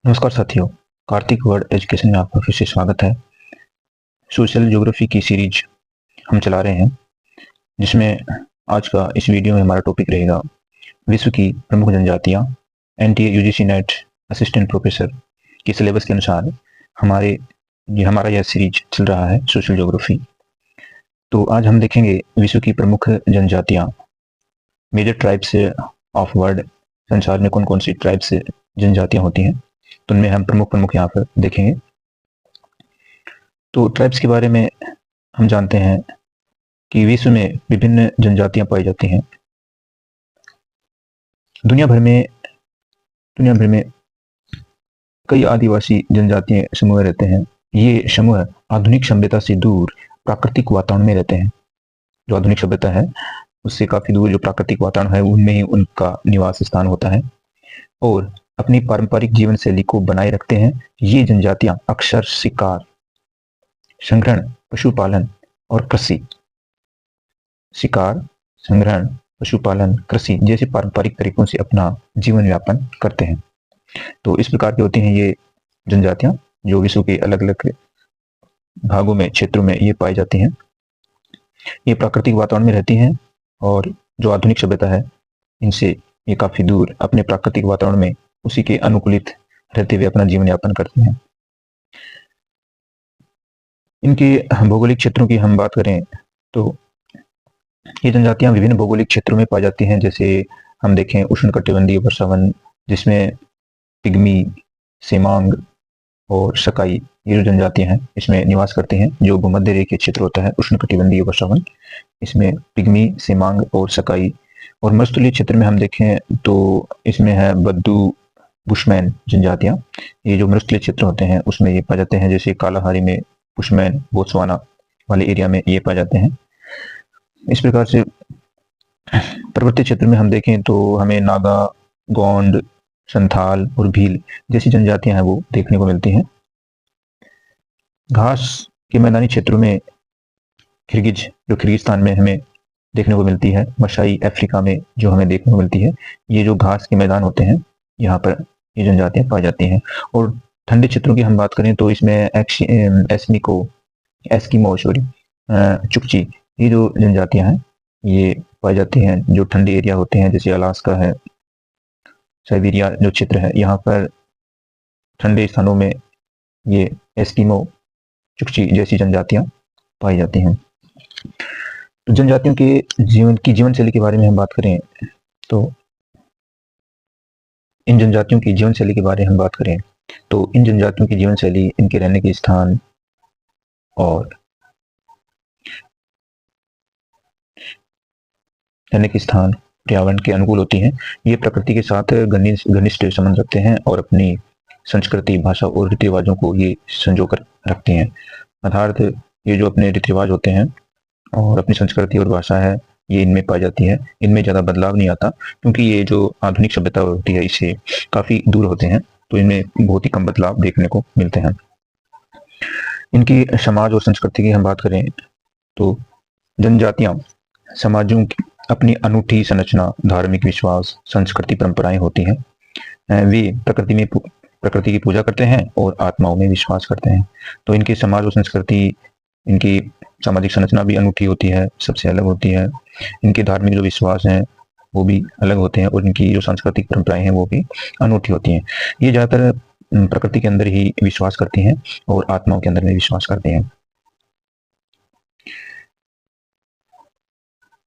नमस्कार साथियों, Kartik world education में आपका फिर से स्वागत है। सोशल ज्योग्राफी की सीरीज हम चला रहे हैं, जिसमें आज का इस वीडियो में हमारा टॉपिक रहेगा विश्व की प्रमुख जनजातियां। NTA UGC NET assistant professor के सिलेबस के अनुसार हमारा यह सीरीज चल रहा है सोशल ज्योग्राफी। तो आज हम देखेंगे विश्व की प्रमुख जनजातियां, मेजर ट्राइब्स ऑफ वर्ल्ड। संसार में कौन कौन सी ट्राइब्स जनजातियां होती हैं, तो उनमें हम प्रमुख यहाँ पर देखेंगे। तो ट्राइब्स के बारे में हम जानते हैं कि विश्व में विभिन्न जनजातियां पाई जाती हैं। दुनिया भर में कई आदिवासी जनजातीय समूह रहते हैं। ये समूह आधुनिक सभ्यता से दूर प्राकृतिक वातावरण में रहते हैं। जो आधुनिक सभ्यता है उससे काफी दूर जो प्राकृतिक वातावरण है उनमें ही उनका निवास स्थान होता है और अपनी पारंपरिक जीवन शैली को बनाए रखते हैं। ये जनजातियां अक्सर शिकार, संग्रहण, पशुपालन और कृषि जैसे पारंपरिक तरीकों से अपना जीवन यापन करते हैं। तो इस प्रकार की होती हैं ये जनजातियां, जो विश्व के अलग अलग भागों में, क्षेत्रों में ये पाई जाती हैं। ये प्राकृतिक वातावरण में रहती हैं और जो आधुनिक सभ्यता है इनसे ये काफी दूर अपने प्राकृतिक वातावरण में उसी के अनुकूलित रहते हुए अपना जीवन यापन करती हैं। इनके भौगोलिक क्षेत्रों की हम बात करें तो ये जनजातियां विभिन्न भौगोलिक क्षेत्रों में पाई जाती हैं। जैसे हम देखें उष्णकटिबंधीय वर्षावन, जिसमें पिग्मी, सेमांग और सकाई, ये जो जनजातियां हैं इसमें निवास करते हैं। जो भूमध्य रेखीय क्षेत्र होता है उष्णकटिबंधीय वर्षावन, इसमें पिग्मी, सेमांग और सकाई। और मरुस्थलीय क्षेत्र में हम देखें तो इसमें है बद्दू, बुशमैन जनजातियां। ये जो मरुस्थलीय क्षेत्र होते हैं उसमें ये पाए जाते हैं। जैसे कालाहारी में बुशमैन, बोत्सवाना वाले एरिया में ये पाए जाते हैं। इस प्रकार से पर्वतीय क्षेत्र में हम देखें तो हमें नागा, गोंड, संथाल और भील जैसी जनजातियां हैं वो देखने को मिलती हैं। घास के मैदानी क्षेत्रों में किर्गिज, जो किर्गिस्तान में हमें देखने को मिलती है। मशाई अफ्रीका में जो हमें देखने को मिलती है। ये जो घास के मैदान होते हैं यहाँ पर ये जनजातियां पाई जाती हैं। और ठंडे क्षेत्रों की हम बात करें तो इसमें एस्किमो, चुकची, ये जो जनजातियां हैं ये पाई जाती हैं। जो ठंडे एरिया होते हैं जैसे अलास्का है, साइबेरिया जो क्षेत्र है, यहाँ पर ठंडे स्थानों में ये एस्किमो, चुकची जैसी जनजातियां पाई जाती हैं। तो जनजातियों के जीवन शैली के बारे में हम बात करें तो इन जनजातियों की जीवन शैली के बारे में हम बात करें तो इन जनजातियों की जीवन शैली, इनके रहने के स्थान और पर्यावरण के अनुकूल होती हैं। ये प्रकृति के साथ घनिष्ठ संबंध रखते हैं और अपनी संस्कृति, भाषा और रीति रिवाजों को ये संजो कर रखते हैं। अर्थात ये जो अपने रीति रिवाज होते हैं और अपनी संस्कृति और भाषा है ये इनमें पाई जाती है। इनमें ज़्यादा बदलाव नहीं आता, क्योंकि ये जो आधुनिक सभ्यता होती है इससे काफ़ी दूर होते हैं, तो इनमें बहुत ही कम बदलाव देखने को मिलते हैं। इनकी समाज और संस्कृति की हम बात करें तो जनजातियां समाजों की अपनी अनूठी संरचना, धार्मिक विश्वास, संस्कृति, परंपराएं होती हैं। वे प्रकृति की पूजा करते हैं और आत्माओं में विश्वास करते हैं। तो इनकी समाज और संस्कृति, इनकी सामाजिक संरचना भी अनूठी होती है, सबसे अलग होती है। इनके धार्मिक जो विश्वास हैं वो भी अलग होते हैं और इनकी जो सांस्कृतिक परंपराएं हैं वो भी अनूठी होती हैं। ये ज़्यादातर प्रकृति के अंदर ही विश्वास करती हैं और आत्माओं के अंदर में विश्वास करते हैं।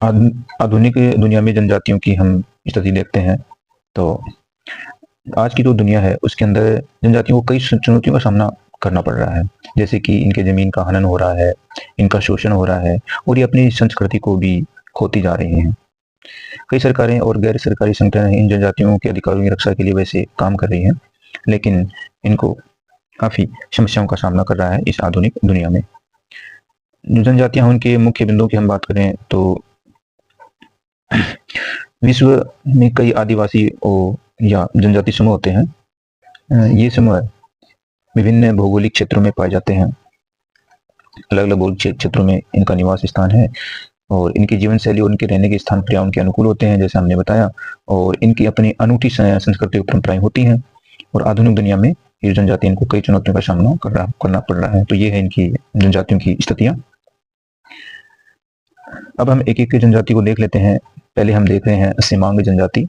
आधुनिक दुनिया में जनजातियों की हम स्थिति देखते हैं तो आज की जो दुनिया है उसके अंदर जनजातियों को कई चुनौतियों का सामना करना पड़ रहा है। जैसे कि इनके जमीन का हनन हो रहा है, इनका शोषण हो रहा है और ये अपनी संस्कृति को भी खोती जा रही हैं। कई सरकारें और गैर सरकारी संगठन इन जनजातियों के अधिकारों की रक्षा के लिए वैसे काम कर रही हैं, लेकिन इनको काफी समस्याओं का सामना कर रहा है इस आधुनिक दुनिया में। जो जनजातियां उनके मुख्य बिंदुओं की हम बात करें तो विश्व में कई आदिवासी या जनजाति समूह होते हैं। ये समूह विभिन्न भौगोलिक क्षेत्रों में पाए जाते हैं। अलग अलग भौगोलिक क्षेत्रों में इनका निवास स्थान है और इनकी जीवन शैली और इनके रहने के स्थान पर्यावरण के अनुकूल होते हैं, जैसे हमने बताया। और इनकी अपनी अनूठी संस्कृति और परंपराएं होती हैं और आधुनिक दुनिया में ये जनजाति इनको कई चुनौतियों का सामना करना पड़ रहा है। तो ये है इनकी जनजातियों की स्थितियां। अब हम एक एक जनजाति को देख लेते हैं। पहले हम देख रहे हैं सीमांग जनजाति।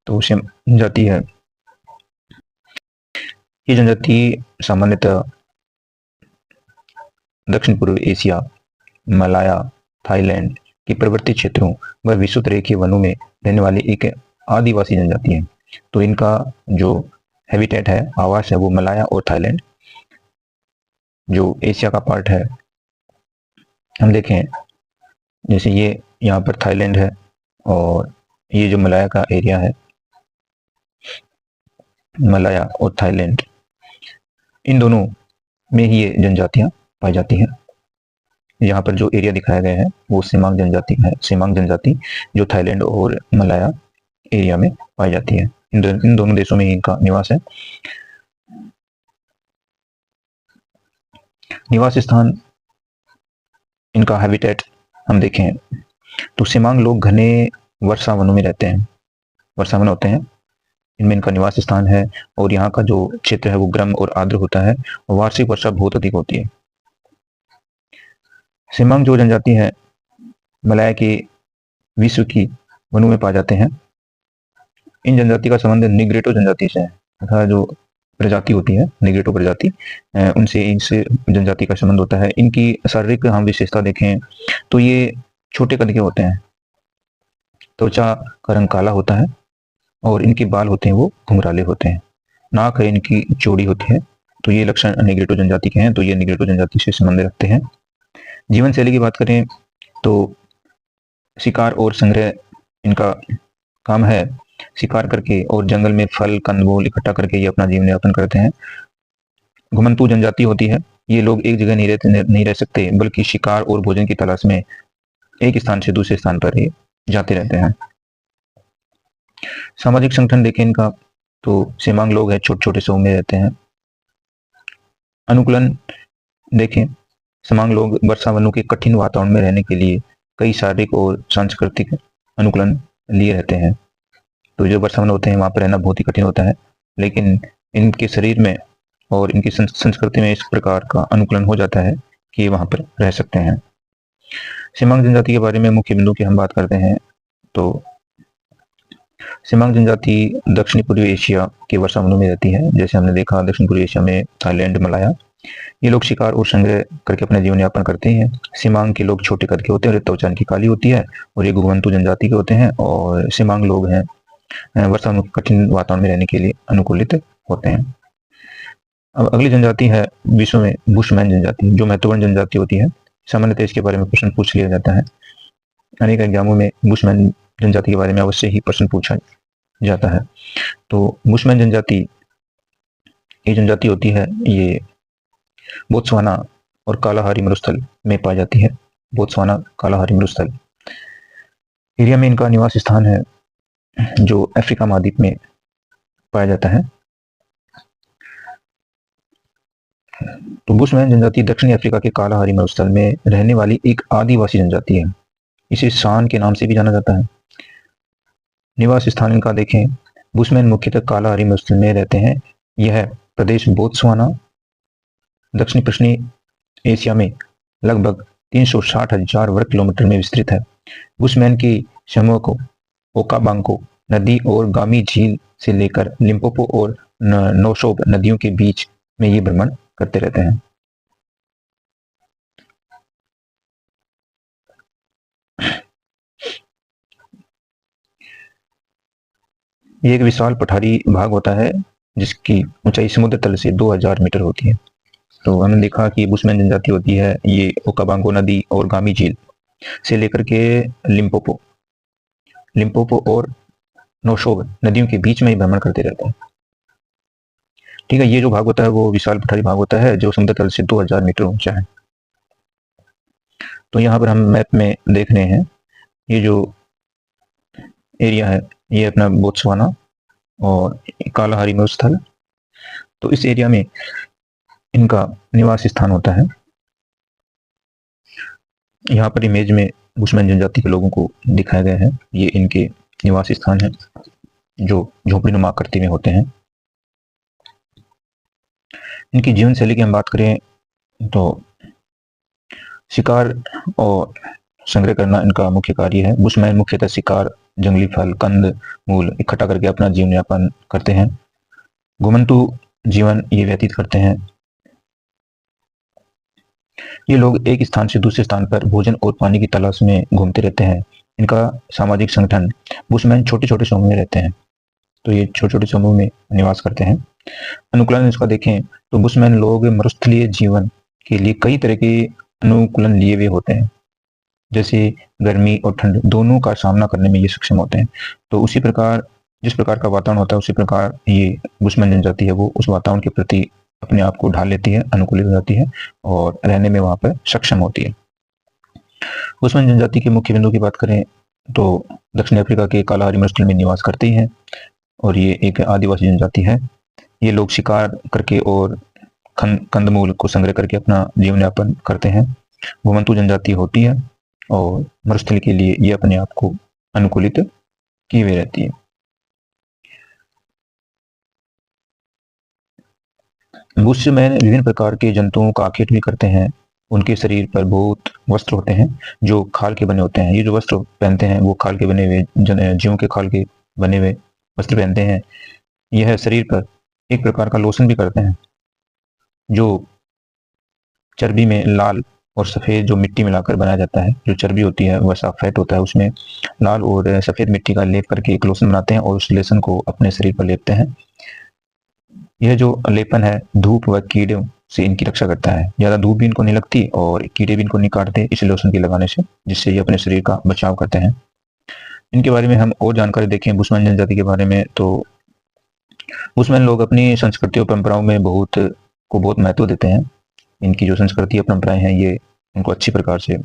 तो जनजाति है, ये जनजाति सामान्यतः दक्षिण पूर्व एशिया, मलाया, थाईलैंड के पर्वतीय क्षेत्रों व विषुवत रेखीय वनों में रहने वाली एक आदिवासी जनजाति है। तो इनका जो हैबिटेट है, आवास है, वो मलाया और थाईलैंड, जो एशिया का पार्ट है। हम देखें जैसे ये यहाँ पर थाईलैंड है और ये जो मलाया का एरिया है, मलाया और थाईलैंड, इन दोनों में ही ये जनजातियां पाई जाती हैं। यहाँ पर जो एरिया दिखाया गया है वो सीमांग जनजाति है। सीमांग जनजाति जो थाईलैंड और मलाया एरिया में पाई जाती है। इन दोनों देशों में इनका निवास है। निवास स्थान, इनका हैबिटेट हम देखें तो सीमांग लोग घने वर्षा वनों में रहते हैं। वर्षा वन होते हैं, इनमें इनका निवास स्थान है और यहाँ का जो क्षेत्र है वो गर्म और आर्द्र होता है और वार्षिक वर्षा बहुत अधिक होती है। सीमांग जो जनजाति है मलाया के विश्व की वनों में पाए जाते हैं। इन जनजाति का संबंध निग्रेटो जनजाति से है, तथा जो प्रजाति होती है निग्रेटो प्रजाति, उनसे इनसे जनजाति का संबंध होता है। इनकी शारीरिक हम विशेषता देखें तो ये छोटे कद के होते हैं, त्वचा का रंग काला होता है और इनके बाल होते हैं वो घुंघराले होते हैं। नाक है इनकी चौड़ी होती है। तो ये लक्षण निग्रेटो जनजाति के हैं। तो ये निग्रेटो जनजाति से संबंध रखते हैं। जीवन शैली की बात करें तो शिकार और संग्रह इनका काम है। शिकार करके और जंगल में फल कंदमूल इकट्ठा करके ये अपना जीवन यापन करते हैं। घुमंतू जनजाति होती है। ये लोग एक जगह नहीं रह सकते, बल्कि शिकार और भोजन की तलाश में एक स्थान से दूसरे स्थान पर ये जाते रहते हैं। सामाजिक संगठन देखें इनका तो सीमांग लोग हैं, छोटे छोटे समूह में रहते हैं। अनुकूलन देखें, सीमांग लोग वर्षा वनों के कठिन वातावरण में रहने के लिए कई शारीरिक और सांस्कृतिक अनुकूलन लिए रहते हैं। तो जो वर्षा वन होते हैं वहां पर रहना बहुत ही कठिन होता है, लेकिन इनके शरीर में और इनकी संस्कृति में इस प्रकार का अनुकूलन हो जाता है कि वहां पर रह सकते हैं। सीमांग जनजाति के बारे में मुख्य बिंदु की हम बात करते हैं तो सीमांग जनजाति दक्षिण पूर्वी एशिया के वर्षा वनों में रहती है। जैसे हमने देखा दक्षिण पूर्वी एशिया में थाईलैंड, मलाया, ये लोग शिकार और संग्रह करके अपना जीवन यापन करते हैं। सीमांग के लोग छोटे कद के होते हैं और त्वचा इनकी काली होती है और ये घुमंतू जनजाति के होते हैं। और सीमांग लोग हैं वर्षा में कठिन वातावरण में रहने के लिए अनुकूलित होते हैं। अब अगली जनजाति है विश्व में बुशमैन जनजाति, जो महत्वपूर्ण जनजाति होती है। सामान्यतः इसके बारे में प्रश्न पूछ लिया जाता है। अनेक एग्जामों में बुशमैन जनजाति के बारे में अवश्य ही प्रश्न पूछा जाता है। तो बुशमैन जनजाति ये जनजाति होती है, ये बोत्सवाना और कालाहारी मरुस्थल में पाई जाती है। बोत्सवाना, कालाहारी मरुस्थल एरिया में इनका निवास स्थान है, जो अफ्रीका महाद्वीप में पाया जाता है। तो बुशमैन जनजाति दक्षिणी अफ्रीका के कालाहारी मरुस्थल में रहने वाली एक आदिवासी जनजाति है। इसे शान के नाम से भी जाना जाता है। निवास स्थान इनका देखें, बुशमैन मुख्यतः कालाहारी मरुस्थल में रहते हैं। यह प्रदेश बोत्सवाना दक्षिणी पश्चिमी एशिया में लगभग 360,000 वर्ग किलोमीटर में विस्तृत है। बुशमैन की समूह को ओकाबांको नदी और गामी झील से लेकर लिम्पोपो और नोशोब नदियों के बीच में ये भ्रमण करते रहते हैं। ये एक विशाल पठारी भाग होता है जिसकी ऊंचाई समुद्र तल से 2000 मीटर होती है। तो हमने देखा कि बुशमैन जनजाति होती है, ये ओकाबांगो नदी और गामी झील से लेकर के लिम्पोपो और नोशोब नदियों के बीच में ही भ्रमण करते रहते हैं। ठीक है, ये जो भाग होता है वो विशाल पठारी भाग होता है जो समुद्र तल से 2000 मीटर ऊंचा है। तो यहाँ पर हम मैप में देख रहे हैं, ये जो एरिया है ये अपना बोत्सवाना और कालाहारी मरुस्थल, तो इस एरिया में इनका निवास स्थान होता है। यहाँ पर इमेज में बुशमैन जनजाति के लोगों को दिखाया गया है। ये इनके निवास स्थान है जो झोपड़ीनुमा आकृति में होते हैं। इनकी जीवन शैली की हम बात करें तो शिकार और संग्रह करना इनका मुख्य कार्य है। बुशमैन मुख्यतः शिकार, जंगली फल, कंद मूल इकट्ठा करके अपना जीवन यापन करते हैं। घुमंतु जीवन ये व्यतीत करते हैं। ये लोग एक स्थान से दूसरे स्थान पर भोजन और पानी की तलाश में घूमते रहते हैं। इनका सामाजिक संगठन, बुशमैन छोटे छोटे समूह में रहते हैं, तो ये छोटे छोटे समूह में निवास करते हैं। अनुकूलन इसका देखें तो बुशमैन लोग मरुस्थलीय जीवन के लिए कई तरह के अनुकूलन लिए हुए होते हैं, जैसे गर्मी और ठंड दोनों का सामना करने में ये सक्षम होते हैं। तो उसी प्रकार जिस प्रकार का वातावरण होता है उसी प्रकार ये बुशमैन जनजाति है वो उस वातावरण के प्रति अपने आप को ढाल लेती है, अनुकूलित हो जाती है और रहने में वहां पर सक्षम होती है। बुशमैन जनजाति के मुख्य बिंदु की बात करें तो दक्षिण अफ्रीका के कालाहारी मरुस्थल में निवास करती है और ये एक आदिवासी जनजाति है। ये लोग शिकार करके और कंदमूल को संग्रह करके अपना जीवन यापन करते हैं। घुमंतु जनजाति होती है और मरुस्थल के लिए ये अपने आप को अनुकूलित किए हुए रहती है। बुशमैन विभिन्न प्रकार के जंतुओं का आखेट भी करते हैं। उनके शरीर पर बहुत वस्त्र होते हैं जो खाल के बने होते हैं। ये जो वस्त्र पहनते हैं वो खाल के बने हुए जीवों के खाल के बने हुए वस्त्र पहनते हैं। यह शरीर पर एक प्रकार का लोशन भी करते हैं जो चर्बी में लाल और सफेद जो मिट्टी मिलाकर बनाया जाता है। जो चर्बी होती है वह साफ फैट होता है, उसमें लाल और सफेद मिट्टी का लेप करके एक लोशन बनाते हैं और उस लेसन को अपने शरीर पर लेपते हैं। यह जो लेपन है धूप व कीड़ों से इनकी रक्षा करता है। ज्यादा धूप भी इनको नहीं लगती और कीड़े भी इनको नहीं काटते इस लोशन के लगाने से, जिससे ये अपने शरीर का बचाव करते हैं। इनके बारे में हम और जानकारी देखें बुशमैन जनजाति के बारे में तो बुशमैन लोग अपनी संस्कृति और परंपराओं में बहुत महत्व देते हैं। इनकी जो संस्कृति और परंपराएं हैं ये उनको अच्छी प्रकार से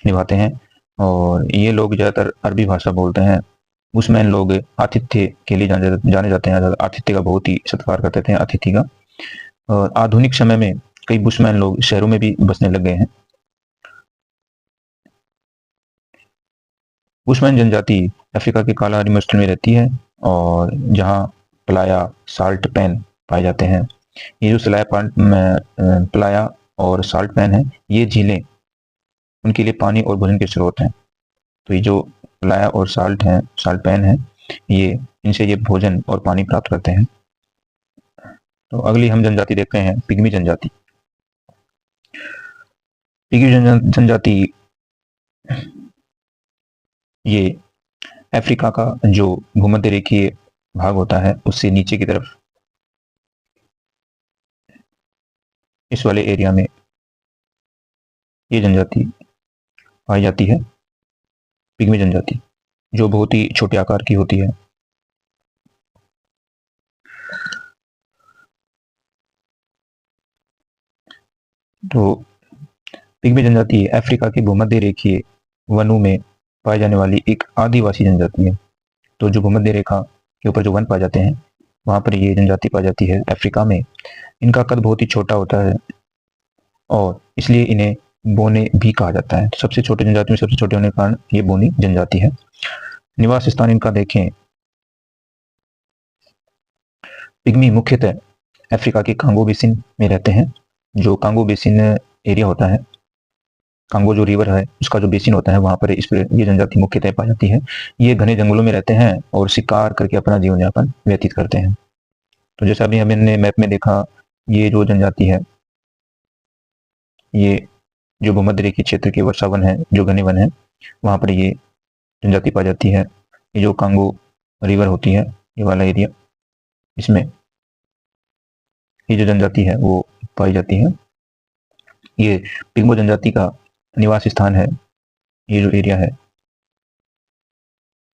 निभाते हैं और ये लोग ज़्यादातर अरबी भाषा बोलते हैं। बुशमैन लोग आतिथ्य के लिए जाने जाते हैं। आतिथ्य का बहुत ही सत्कार करते थे अतिथि का। और आधुनिक समय में कई बुशमैन लोग शहरों में भी बसने लग गए हैं। बुशमैन जनजाति अफ्रीका के कालाहारी मरुस्थल में रहती है और जहाँ प्लाया साल्ट पैन पाए जाते हैं। ये जो प्लाया और साल्ट पैन है ये झीलें उनके लिए पानी और भोजन के स्रोत हैं। तो ये जो प्लाया और साल्ट पैन है ये इनसे ये भोजन और पानी प्राप्त करते हैं। तो अगली हम जनजाति देखते हैं पिग्मी जनजाति। पिग्मी जनजाति ये अफ्रीका का जो भूमध्य रेखीय भाग होता है उससे नीचे की तरफ इस वाले एरिया में ये जनजाति पाई जाती है, पिग्मी जनजाति, जो बहुत ही छोटे आकार की होती है। तो पिग्मी जनजाति अफ्रीका के भूमध्य रेखीय वनों में पाई जाने वाली एक आदिवासी जनजाति है। तो जो भूमध्य रेखा के ऊपर जो वन पाए जाते हैं वहां पर ये जनजाति पाई जाती है अफ्रीका में। इनका कद बहुत ही छोटा होता है और इसलिए इन्हें बोने भी कहा जाता है। सबसे छोटे जनजाति में सबसे छोटे होने के कारण ये बोनी जनजाति है। निवास स्थान इनका देखें, पिग्मी मुख्यतः अफ्रीका के कांगो बेसिन में रहते हैं। जो कांगो बेसिन एरिया होता है, कांगो जो रिवर है उसका जो बेसिन होता है वहां पर ये जनजाति मुख्यतः पाई जाती है। ये घने जंगलों में रहते हैं और शिकार करके अपना जीवन यापन व्यतीत करते हैं। तो जैसा अभी हमने मैप में देखा, ये जो जनजाति है ये जो भूमध्य रेखीय क्षेत्र के वर्षा वन है, जो घने वन है, वहां पर ये जनजाति पाई जाती है। ये जो कांगो रिवर होती है ये वाला एरिया, इसमें ये जो जनजाति है वो पाई जाती है। ये पिग्मी जनजाति का निवास स्थान है। ये जो एरिया है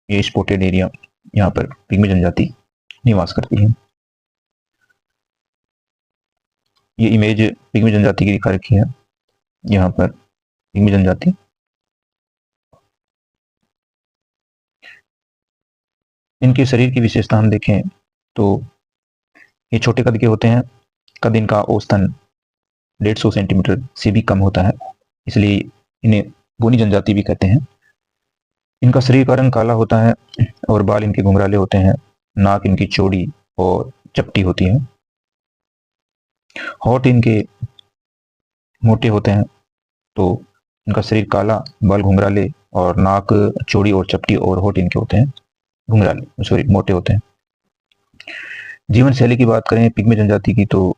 ये स्पॉटेड एरिया, यहाँ पर पिग्मी जनजाति निवास करती है। ये इमेज पिग्मी जनजाति की दिखा रखी है। यहाँ पर पिग्मी जनजाति इनके शरीर की विशेषता हम देखें तो ये छोटे कद के होते हैं। कद इनका औसतन 150 सेंटीमीटर से भी कम होता है, इसलिए इन्हें बोनी जनजाति भी कहते हैं। इनका शरीर का रंग काला होता है और बाल इनके घुंघराले होते हैं। नाक इनकी चौड़ी और चपटी होती है। होंठ इनके मोटे होते हैं, तो इनका शरीर काला, बाल घुंघराले और नाक चौड़ी और चपटी और होंठ इनके होते हैं घुंघराले, सॉरी मोटे होते हैं। जीवन शैली की बात करें पिग्मी जनजाति की, तो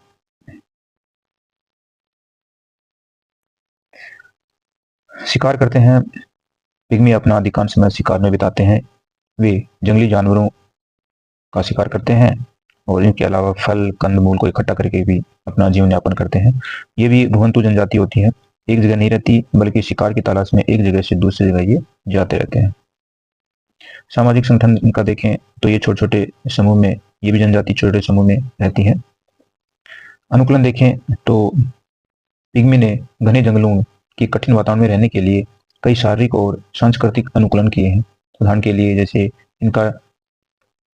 शिकार करते हैं। पिग्मी अपना अधिकांश समय शिकार में बिताते हैं। वे जंगली जानवरों का शिकार करते हैं और इनके अलावा फल कंदमूल को इकट्ठा करके भी अपना जीवन यापन करते हैं। ये भी घुमंतु जनजाति होती है, एक जगह नहीं रहती बल्कि शिकार की तलाश में एक जगह से दूसरी जगह ये जाते रहते हैं। सामाजिक संगठन इनका देखें तो ये छोटे छोटे समूह में, ये भी जनजाति छोटे समूह में रहती है। अनुकूलन देखें तो पिग्मी ने घने जंगलों की कठिन वातावरण में रहने के लिए कई शारीरिक और सांस्कृतिक अनुकूलन किए हैं। उदाहरण के लिए जैसे इनका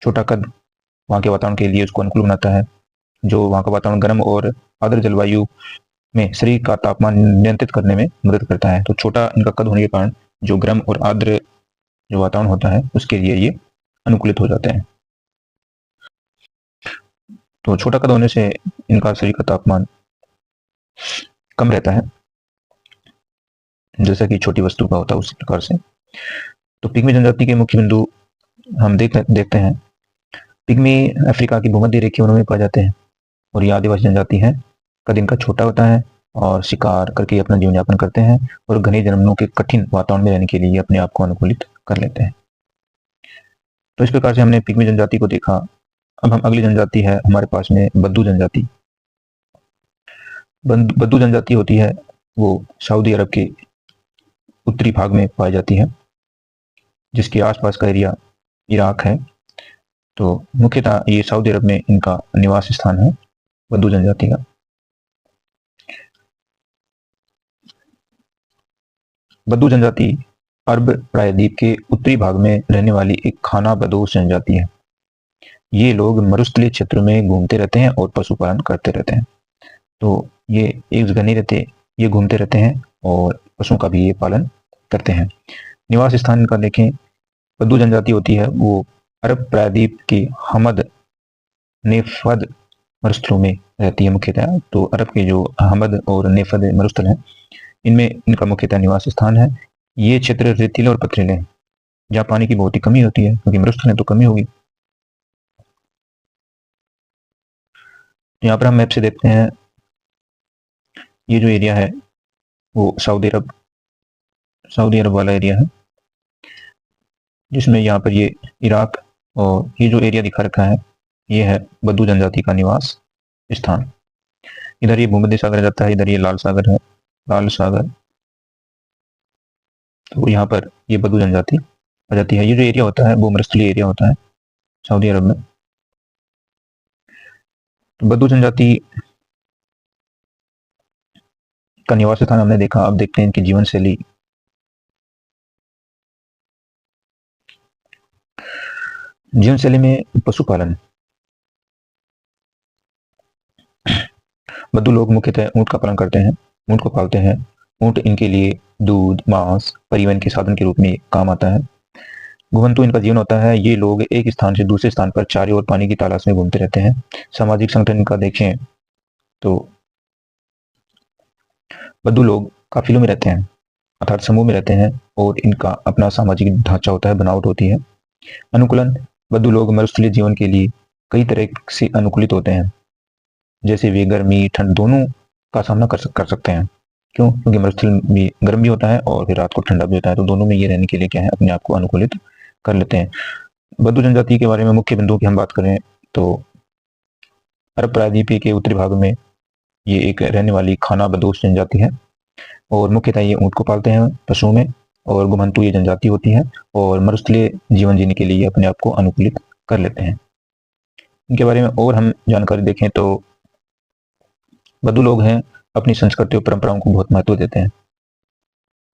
छोटा कद वहाँ के वातावरण के लिए उसको अनुकूल बनाता है। जो वहाँ का वातावरण गर्म और आर्द्र जलवायु में शरीर का तापमान नियंत्रित करने में मदद करता है। तो छोटा इनका कद होने के कारण जो गर्म और आर्द्र जो वातावरण होता है उसके लिए ये अनुकूलित हो जाते हैं। तो छोटा कद होने से इनका शरीर का तापमान कम रहता है, जैसा कि छोटी वस्तु का होता है उसी प्रकार से। तो पिग्मी जनजाति के मुख्य बिंदु हम देखते हैं। पिग्मी अफ्रीका की भूमध्य रेखीय वनों में पाए जाते हैं और ये आदिवासी जनजाति है। कद इनका छोटा होता है और शिकार करके अपना जीवन यापन करते हैं और घने जंगलों के कठिन वातावरण में रहने के लिए अपने आप को अनुकूलित कर लेते हैं। तो इस प्रकार से हमने पिग्मी जनजाति को देखा। अब हम अगली जनजाति है हमारे पास में बद्दू जनजाति। बद्दू जनजाति होती है वो सऊदी अरब के उत्तरी भाग में पाई जाती है, जिसके आसपास का एरिया इराक है। तो मुख्यतः ये सऊदी अरब में इनका निवास स्थान है बद्दू जनजाति का। बद्दू जनजाति अरब प्रायद्वीप के उत्तरी भाग में रहने वाली एक खाना बदोश जनजाति है। ये लोग मरुस्थलीय क्षेत्रों में घूमते रहते हैं और पशुपालन करते रहते हैं। तो ये एक जगह नहीं रहते, ये घूमते रहते हैं और पशुओं का भी ये पालन करते हैं। निवास स्थान इनका देखें, बद्दू जनजाति होती है वो अरब प्रायद्वीप के हमद नेफद मरुस्थलों में रहती है मुख्यतः। तो अरब के जो हमद और नेफद मरुस्थल हैं इनमें इनका मुख्यतः निवास स्थान है। ये क्षेत्र रेतीले और पथरीले हैं, जहाँ पानी की बहुत ही कमी होती है, क्योंकि मरुस्थल है तो कमी होगी। यहाँ पर हम मैप से देखते हैं, ये जो एरिया है वो सऊदी अरब वाला एरिया है, जिसमें यहाँ पर ये इराक और ये जो एरिया दिखा रखा है ये है बद्दू जनजाति का निवास स्थान। इधर ये भूमध्य सागर जाता है, इधर ये लाल सागर है, लाल सागर। तो यहाँ पर ये बद्दू जनजाति आ जाती है। ये जो एरिया होता है वो मरुस्थलीय एरिया होता है सऊदी अरब में। तो बद्दू जनजाति का निवास स्थान हमने देखा। अब देखते हैं इनकी जीवन शैली। जीवन शैली में पशुपालन। बद्दू लोग मुख्यतः ऊंट का पालन करते हैं, ऊंट को पालते हैं। ऊंट इनके लिए दूध, मांस, परिवहन के साधन के रूप में काम आता है। घुमंतु इनका जीवन होता है। ये लोग एक स्थान से दूसरे स्थान पर चारे और पानी की तलाश में घूमते रहते हैं। सामाजिक संगठन इनका देखें तो बद्दू लोग काफिलों में रहते हैं, अर्थात समूह में रहते हैं और इनका अपना सामाजिक ढांचा होता है, बनावट होती है। अनुकूलन, बद्दू लोग मरुस्थलीय जीवन के लिए कई तरह से अनुकूलित होते हैं। जैसे वे गर्मी ठंड दोनों का सामना कर सकते हैं। क्यों? क्योंकि मरुस्थल भी गर्म भी होता है और फिर रात को ठंडा भी होता है, तो दोनों में ये रहने के लिए क्या है, अपने आप को अनुकूलित कर लेते हैं। बद्दू जनजाति के बारे में मुख्य बिंदुओं की हम बात करें तो अरब प्रायद्वीप के उत्तरी भाग में ये एक रहने वाली खाना बदोश जनजाति है और मुख्यतः ये ऊंट को पालते हैं पशुओं में। और घुमंतु ये जनजाति होती है और मरुस्थलीय जीवन जीने के लिए अपने आप को अनुकूलित कर लेते हैं। इनके बारे में और हम जानकारी देखें तो बद्दू लोग हैं अपनी संस्कृति और परंपराओं को बहुत महत्व देते हैं,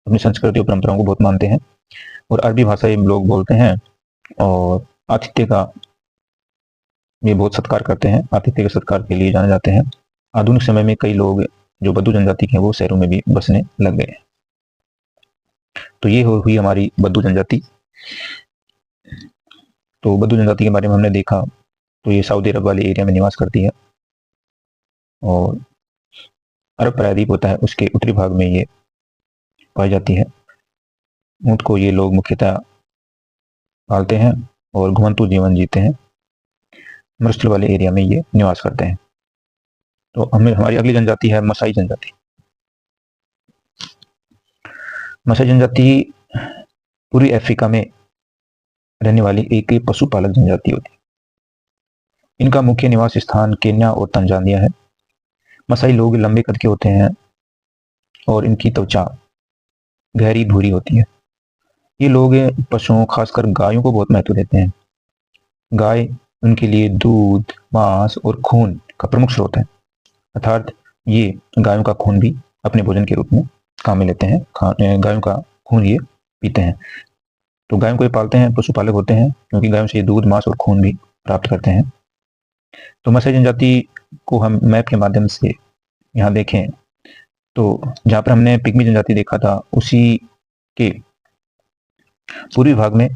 अपनी संस्कृति और परंपराओं को बहुत मानते हैं और अरबी भाषा ये लोग बोलते हैं और आतिथ्य का ये बहुत सत्कार करते हैं, आतिथ्य के सत्कार के लिए जाने जाते हैं। आधुनिक समय में कई लोग जो बद्दू जनजाति के हैं वो शहरों में भी बसने लग गए हैं। तो ये हुई हमारी बद्दू जनजाति। तो बद्दू जनजाति के बारे में हमने देखा, तो ये सऊदी अरब वाले एरिया में निवास करती है। और अरब प्रायद्वीप होता है उसके उत्तरी भाग में ये पाई जाती है। ऊँट को ये लोग मुख्यतः पालते हैं और घुमंतू जीवन जीते हैं। मरुस्थल वाले एरिया में ये निवास करते हैं। तो हमें हमारी अगली जनजाति है मसाई जनजाति। मसाई जनजाति पूर्वी अफ्रीका में रहने वाली एक पशुपालक जनजाति होती है। इनका मुख्य निवास स्थान केन्या और तंजानिया है। मसाई लोग लंबे कद के होते हैं और इनकी त्वचा गहरी भूरी होती है। ये लोग पशुओं खासकर गायों को बहुत महत्व देते हैं। गाय उनके लिए दूध, मांस और खून का प्रमुख स्रोत है, अर्थात ये गायों का खून भी अपने भोजन के रूप में काम में लेते हैं। गायों का खून ये पीते हैं। तो गायों को ये पालते हैं, पशुपालक होते हैं, क्योंकि गायों से दूध, मांस और खून भी प्राप्त करते हैं। तो मसाई जनजाति को हम मैप के माध्यम से यहाँ देखें तो जहाँ पर हमने पिग्मी जनजाति देखा था उसी के पूर्वी भाग में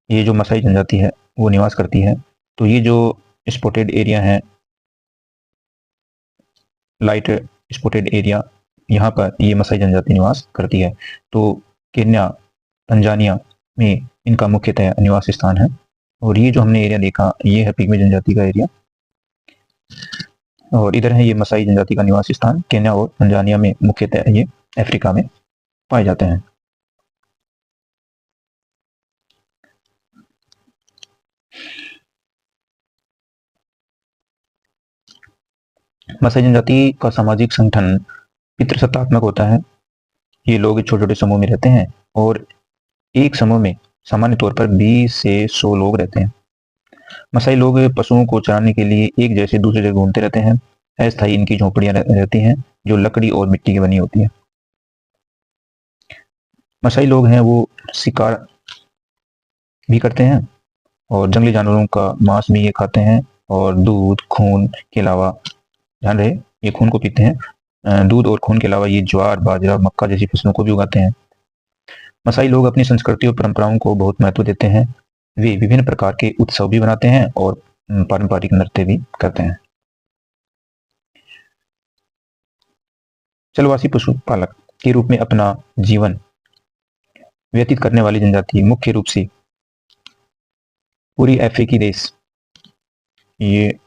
ये जो मसाई जनजाति है वो निवास करती है। तो ये जो स्पॉटेड एरिया है, लाइट स्पॉटेड एरिया, यहाँ पर ये मसाई जनजाति निवास करती है। तो केन्या, तंजानिया में इनका मुख्यतः निवास स्थान है। और ये जो हमने एरिया देखा ये है पिग्मी जनजाति का एरिया, और इधर है ये मसाई जनजाति का निवास स्थान। केन्या और तंजानिया में मुख्यतः ये अफ्रीका में पाए जाते हैं। मसाई जनजाति का सामाजिक संगठन पितृसत्तात्मक होता है। ये लोग छोटे छोटे समूह में रहते हैं और एक समूह में सामान्य तौर पर 20 से 100 लोग रहते हैं। मसाई लोग पशुओं को चराने के लिए एक जैसे दूसरी जगह घूमते रहते हैं। अस्थायी इनकी झोपड़ियां रहती हैं जो लकड़ी और मिट्टी की बनी होती है। मसाई लोग हैं वो शिकार भी करते हैं और जंगली जानवरों का मांस भी ये खाते हैं, और दूध, खून के अलावा, ध्यान रहे ये खून को पीते हैं। दूध और खून के अलावा ये ज्वार, बाजरा, मक्का जैसी फसलों को भी उगाते हैं। मसाई लोग अपनी संस्कृति और परंपराओं को बहुत महत्व देते हैं। वे विभिन्न प्रकार के उत्सव भी बनाते हैं और पारंपरिक नृत्य भी करते हैं। जलवासी पशुपालक के रूप में अपना जीवन व्यतीत करने वाली जनजाति मुख्य रूप से पूर्वी अफ्रीकी देश, ये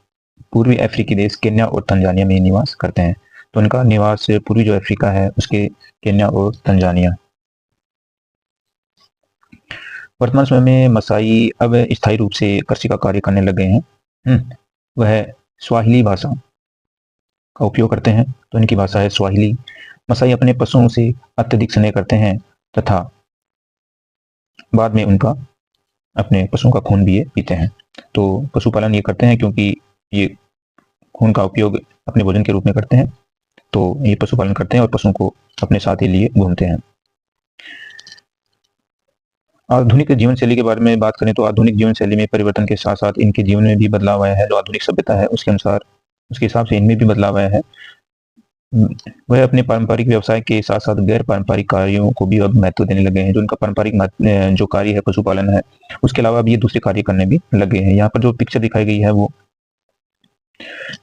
पूर्वी अफ्रीकी देश केन्या और तंजानिया में निवास करते हैं। तो उनका निवास पूर्वी जो अफ्रीका है उसके केन्या और तंजानिया। वर्तमान समय में मसाई अब स्थायी रूप से कृषि का कार्य करने लग गए हैं। वह स्वाहिली भाषा का उपयोग करते हैं। तो इनकी भाषा है स्वाहिली। मसाई अपने पशुओं से अत्यधिक स्नेह करते हैं तथा बाद में उनका अपने पशुओं का खून भी ये पीते हैं। तो पशुपालन ये करते हैं क्योंकि ये खून का उपयोग अपने भोजन के रूप में करते हैं। तो ये पशुपालन करते हैं और पशुओं को अपने साथ ही लिए घूमते हैं। आधुनिक जीवन शैली के बारे में बात करें तो आधुनिक जीवन शैली में परिवर्तन के साथ साथ इनके जीवन में भी बदलाव आया है। जो आधुनिक सभ्यता है उसके अनुसार, उसके हिसाब से इनमें भी बदलाव आया है। वह अपने पारंपरिक व्यवसाय के साथ साथ गैर पारंपरिक कार्यों को भी अब महत्व देने लगे हैं। जो उनका पारंपरिक जो कार्य है पशुपालन है, उसके अलावा अब ये दूसरे कार्य करने भी लगे हैं। यहाँ पर जो पिक्चर दिखाई गई है वो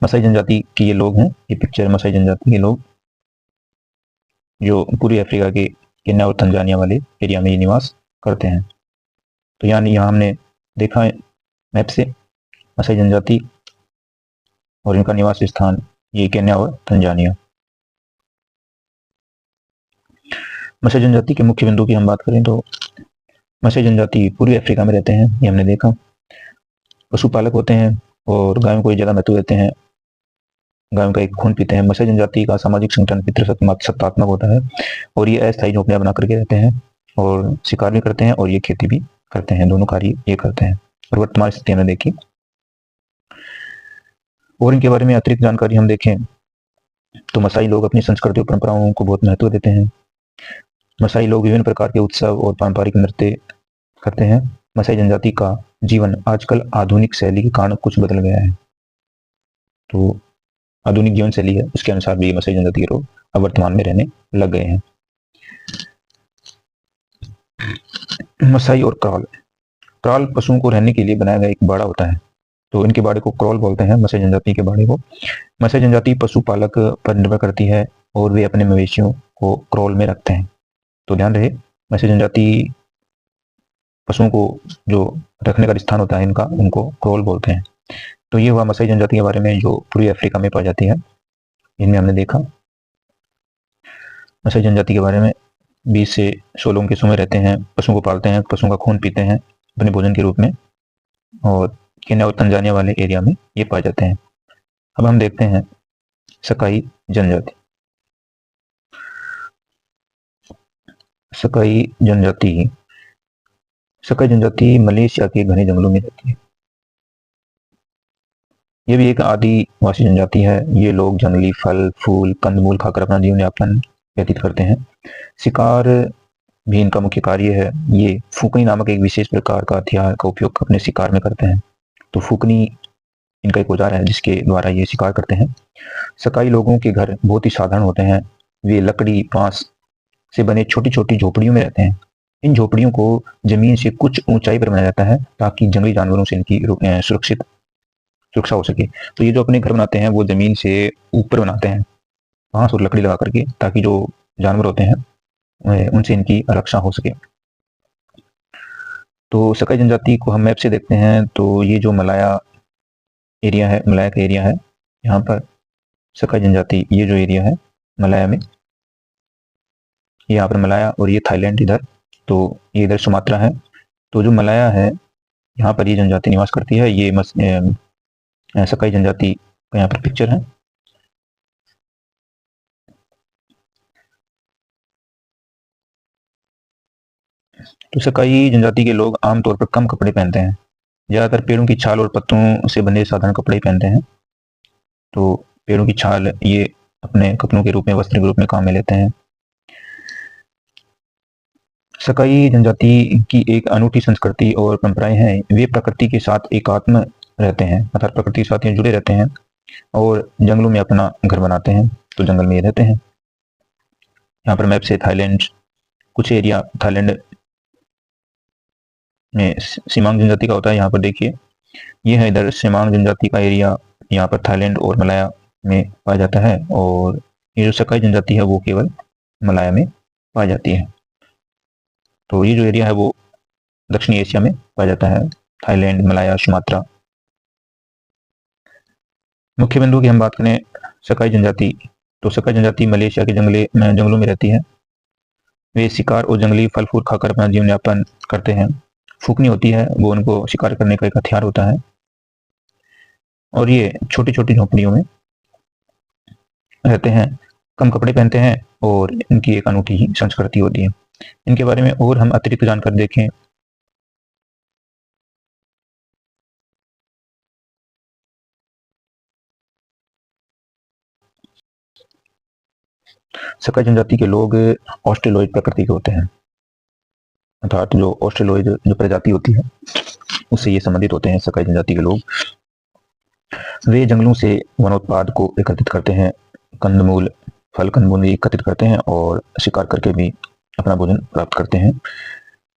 मसाई जनजाति के ये लोग हैं। ये पिक्चर मसाई जनजाति के लोग जो पूर्वी अफ्रीका के केन्या और तंजानिया वाले एरिया में ये निवास करते हैं। तो यानी यहाँ हमने देखा है मैप से मसाई जनजाति और इनका निवास स्थान ये केन्या और तंजानिया। मसाई जनजाति के मुख्य बिंदु की हम बात करें तो मसाई जनजाति पूर्वी अफ्रीका में रहते हैं, ये हमने देखा। पशुपालक होते हैं और गायों को ज़्यादा महत्व देते हैं, गायों का एक खून पीते हैं। मसाई जनजाति का सामाजिक संगठन पितृसत्तात्मक होता है और ये अस्थायी झोपड़ियां बना करके रहते हैं और शिकार भी करते हैं और ये खेती भी करते हैं। दोनों कार्य ये करते हैं। और वर्तमान स्थिति में देखिए और इनके बारे में अतिरिक्त जानकारी हम देखें तो मसाई लोग अपनी संस्कृति और परंपराओं को बहुत महत्व देते हैं। मसाई लोग विभिन्न प्रकार के उत्सव और पारंपरिक नृत्य करते हैं। मसाई जनजाति का जीवन आजकल आधुनिक शैली के कारण कुछ बदल गया है। तो आधुनिक जीवन शैली है उसके अनुसार भी मसाई जनजाति के लोग अब वर्तमान में रहने लग गए हैं। मसाई और क्राल। क्राल पशुओं को रहने के लिए बनाया गया एक बाड़ा होता है। तो इनके बाड़े को क्रॉल बोलते हैं, मत्स्य जनजाति के बाड़े को। मत्स्य जनजाति पशुपालक पर निर्भर करती है और वे अपने मवेशियों को क्रॉल में रखते हैं। तो ध्यान रहे, मत्स्य जनजाति पशुओं को जो रखने का स्थान होता है इनका, उनको क्रॉल बोलते हैं। तो ये हुआ मत्स्य जनजाति के बारे में जो पूर्वी अफ्रीका में पाई जाती है। इनमें हमने देखा मत्स्य जनजाति के बारे में 20 से 16 उनके समूह रहते हैं, पशुओं को पालते हैं, पशुओं का खून पीते हैं अपने भोजन के रूप में, और केन्या और तंजानिया वाले एरिया में ये पाए जाते हैं। अब हम देखते हैं सकाई जनजाति। सकाई जनजाति मलेशिया के घने जंगलों में रहती है। ये भी एक आदिवासी जनजाति है। ये लोग जंगली फल फूल कंदमूल खाकर अपना जीवन यापन व्यतीत करते हैं। शिकार भी इनका मुख्य कार्य है। ये फूकनी नामक एक विशेष प्रकार का हथियार का उपयोग अपने शिकार में करते हैं। तो फूकनी इनका एक औजार है जिसके द्वारा ये शिकार करते हैं। सकाई लोगों के घर बहुत ही साधारण होते हैं। वे लकड़ी बांस से बने छोटी छोटी झोपड़ियों में रहते हैं। इन झोपड़ियों को जमीन से कुछ ऊंचाई पर बनाया जाता है ताकि जंगली जानवरों से इनकी सुरक्षा हो सके। तो ये जो अपने घर बनाते हैं वो जमीन से ऊपर बनाते हैं बांस और लकड़ी लगा करके, ताकि जो जानवर होते हैं उनसे इनकी रक्षा हो सके। तो सकाई जनजाति को हम मैप से देखते हैं तो ये जो मलाया एरिया है, मलाया का एरिया है, यहाँ पर सकाई जनजाति, ये जो एरिया है मलाया में, यहाँ पर मलाया, और ये थाईलैंड इधर, तो ये इधर सुमात्रा है। तो जो मलाया है यहाँ पर ये जनजाति निवास करती है। ये सकाई जनजाति का यहाँ पर पिक्चर है। तो सकाई जनजाति के लोग आमतौर पर कम कपड़े पहनते हैं, ज्यादातर पेड़ों की छाल और पत्तों से बने साधारण कपड़े पहनते हैं। तो पेड़ों की छाल ये अपने कपड़ों के रूप में, वस्त्र के रूप में काम में लेते हैं। सकाई जनजाति की एक अनूठी संस्कृति और परंपराएं हैं। वे प्रकृति के साथ एकात्म रहते हैं, अर्थात प्रकृति के साथ ये जुड़े रहते हैं और जंगलों में अपना घर बनाते हैं। तो जंगल में ये रहते हैं। यहाँ पर मैप से थाईलैंड, कुछ एरिया थाईलैंड में सिमांग जनजाति का होता है। यहाँ पर देखिए, ये है इधर सिमांग जनजाति का एरिया, यहाँ पर थाईलैंड और मलाया में पाया जाता है। और ये जो सकाई जनजाति है वो केवल मलाया में पाई जाती है। तो ये जो एरिया है वो दक्षिणी एशिया में पाया जाता है, थाईलैंड, मलाया, सुमात्रा। मुख्य बिंदु की हम बात करें सकाई जनजाति, तो सकाई जनजाति मलेशिया के जंगलों में रहती है। वे शिकार और जंगली फल फूल खाकर अपना जीवन यापन करते हैं। फूकनी होती है, वो उनको शिकार करने का एक हथियार होता है। और ये छोटी छोटी झोपड़ियों में रहते हैं, कम कपड़े पहनते हैं और इनकी एक अनूठी ही संस्कृति होती है। इनके बारे में और हम अतिरिक्त जानकारी देखें सकाई जनजाति के लोग ऑस्ट्रेलोइड प्रकृति के होते हैं, अर्थात जो ऑस्ट्रेलोइड जो प्रजाति होती है उससे ये संबंधित होते हैं सकाई जनजाति के लोग। वे जंगलों से वनोत्पाद को एकत्रित करते हैं, कंदमूल फल कंदमूल एकत्रित करते हैं और शिकार करके भी अपना भोजन प्राप्त करते हैं।